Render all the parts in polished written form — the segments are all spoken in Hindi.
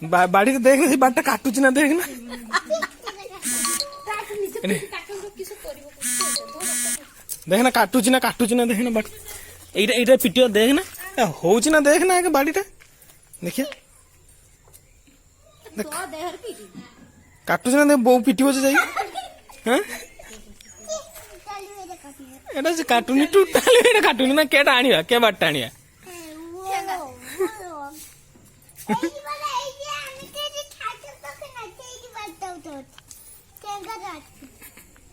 बाड़ी तो देखना से बाटा काटुच ना देखना देखना काटुच ना देखना बाट एटा पिटियो देखना होउच ना देखना आगे बाड़ीटा देखिए काटुच ना देख बो पिटियो जाई हां एटा से काटुनी टोटली एटा काटुनी ना केटा आनिया के बाटा आनिया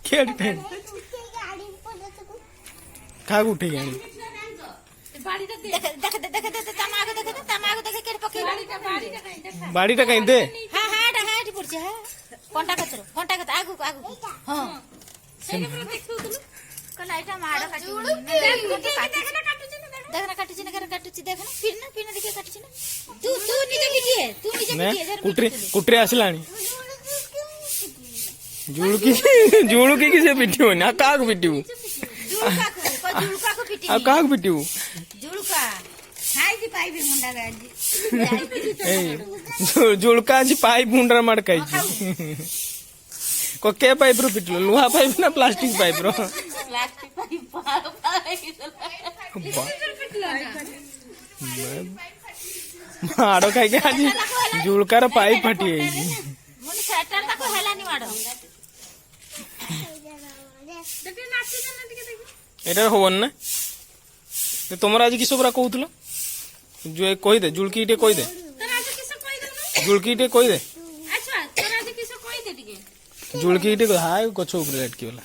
क्या उठे गाड़ी बाड़ीटा कहीं दे कुटरी आसलानी जुड़ुकी किसे पिटियो ना काग पिटियो काग पिटियो जुड़का आज पाइप मुंडरा मड़काई को के पाइप रो पिटलो लुहा पाइप ना प्लास्टिक पाइप रो माड़ो खाई के आज जुड़कार पाइप फटी एटा होवन ना तुमर आज किस पूरा कहूल जो कहीदे जुड़की टे कहीदे जुड़की टे कहीदे जुड़की टे हाय गछ ऊपर लटकी वाला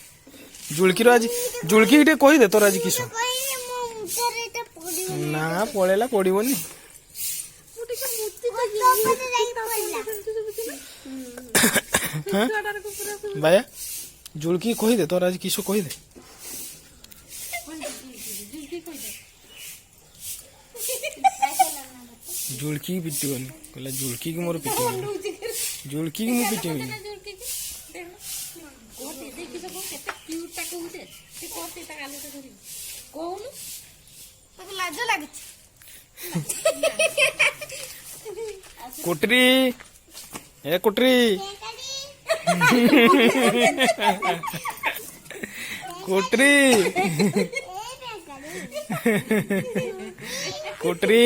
जुड़की आज जुड़की टे कहीदे तोर आज किस ना पड़ेला पड़ोनी बाया जुड़की कहीदे तोर आज किस कहीदे जुड़की पिटिबनी कहला जुड़की की मोर पिटिबनी जुड़की की मु पिटिबनी कुटरी ए कुटरी कुटरी कुटरी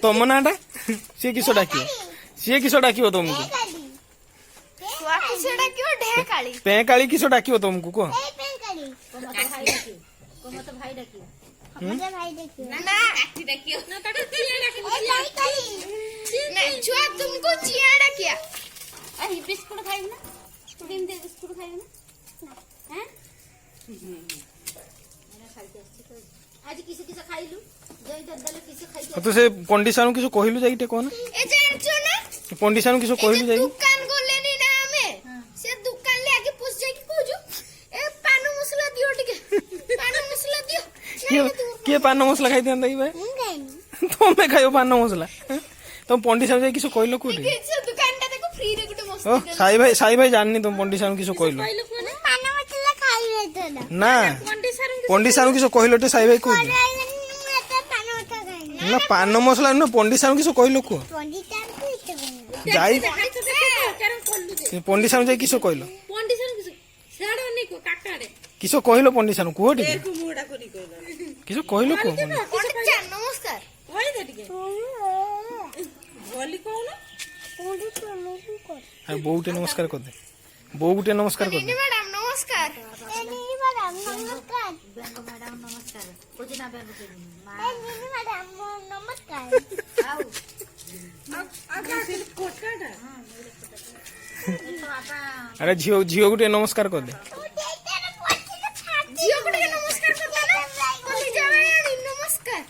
तुम नाटा सी किस डाकियो तुमको पेकाली किस डाकियो तुमको कह तुमको चिया डाकिया बिस्कुट खाइब ना बिस्कुट खाइब ना आज किसे किसे खाइलु जय ददले किसे खाइ तो से पंडिसान किस कहलु जाई टे कोन ए जानछो ना पंडिसान किस कहलु जाई दुकान गोलेनी ना हमें से दुकान ले आके पूछ जाई कि पूजू ए पानो मसला दियो टिके पानो मसला दियो के पान मसला खाई देंदा भाई तुम खाइयो पान मसला तुम पंडिसान जाई किस कहलो कोठी किसे दुकान ता देखो फ्री रे गुटे मसला ओ साई भाई जाननी तुम पंडिसान किस कहलो पानो मसला खाई रे ना पंडिसान किस कहलो टे साई भाई कोठी ना पान मसला न पंडिसान किस कहलो को जाई पंडिसान जाई किस कहलो किस कहलो पंडिसान को किस कहलो को नमस्कार बोटे नमस्कार कर दे बोटे नमस्कार कर दे मैडम नमस्कार अरे झियो झियो गुटे नमस्कार कर दे झियो गुटे नमस्कार कर दे बोली जावे नमस्कार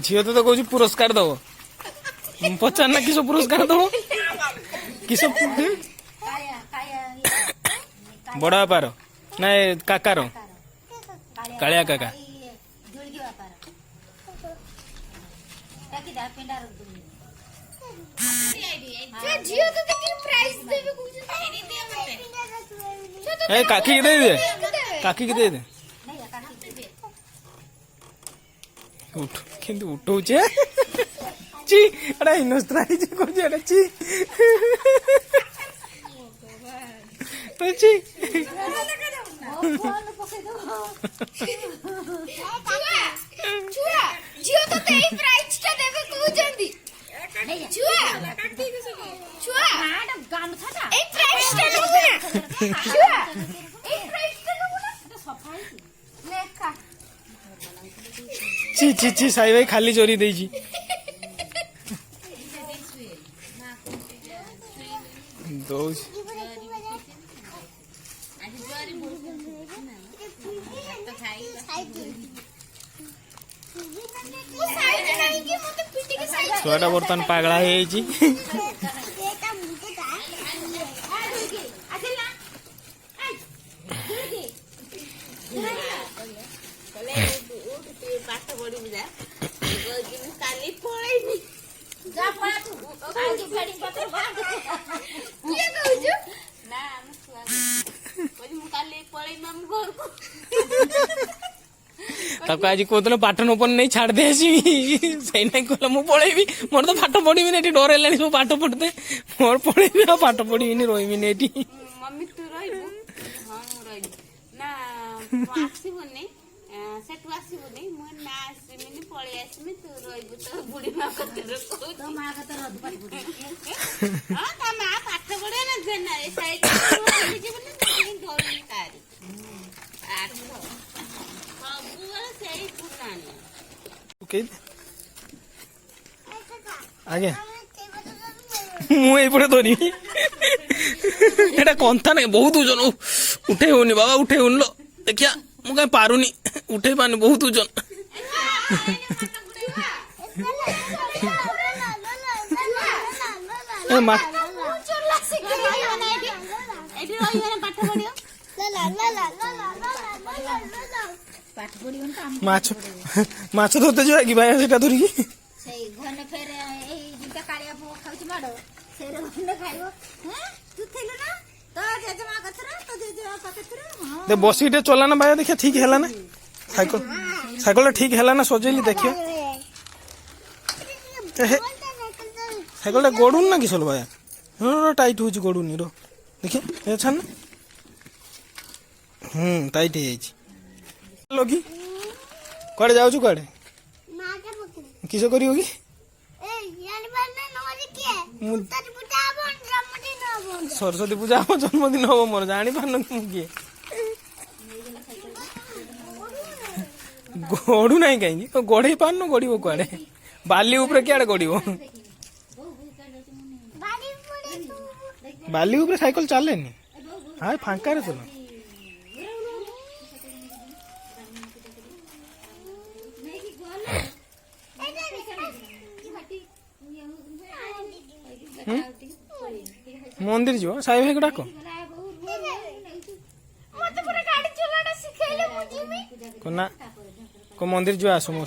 झियो तो कहू पुरस्कार दब पचार ना किस पुरस्कार दब किस बड़ बापार ना काकार कालिया काका ଛୁଆ ଝିଅ ତ ଦେଖିକି ପ୍ରାଇଜ ଦେବେ ए काकी के दे दे, काकी के दे दे। उठ किंतु उठौचे ची अरे इनस्ट्राई जे कोजे अरे ची ची ଛୁଆ ଝିଅ ତ ଏଇ ପ୍ରାଇଜ ଟା ଦେବେ କହୁଛନ୍ତି ଛୁଆ ଛୁଆ ଏଇ ପ୍ରାଇଜ ଟା ନବୁ ନା ଛୁଆ ଏଇ ପ୍ରାଇଜ ଟା ନବୁ ନା ସଫା ହେଇଛି ଲେଖା ची ची ची साई भाई खाली चोरी देजी दोस छुआटा बर्तमान पागला है ताको आज कहते पाठ नपन नहीं छाड़ दे से कहला मु पढ़ेबी मोर तो पाठ पढ़ी डर है सब पाठ पढ़ते मोर पढ़ेबी आ पाठ पढ़ी रही मम्मी तू रहिबु हां मु रहिबि ना आसीबुनी सेटु आसीबुनी मु ना आसीबिनी पळे आसीमी तू रहिबु तो बुढी मा कतर को तो मा कतर रद पाठ बुढी हां ता मा पाठ पढे ना जेना ए साइड बोली जीवन नहीं डरनी तारी आठ सब सही पुरानी ओके आगे मु एपटे धरी एटा कंथा नहीं बहुत ओजन उठे होनी बाबा उठे होन लो देखिया मु कहीं पारुनी उठे पानी बहुत ओजन ए मा माछ माछ धरते जो कि भाई सेटा धरिकी बस चला ना भाई देखिए ठीक है ना साइकिल साइकिल ठीक है ना सजेली देखिए साइकिल गोड़ून ना कि भाई टाइट हो गोड़ूनी रो देखिए अच्छा ना टाइट हो जाए लोगी कड़े जाऊ कड़े किस करी होगी सरस्वती पूजा हम जन्मदिन हम मोर जानी पान किए गड़ू ना कहीं गढ़े पान गड़ कड़े बाली उपरे क्या गड़ बाली उपरे साइकिल चले हाँ फांका चलो मंदिर जो साई भाई को डाक को मंदिर जो आस मो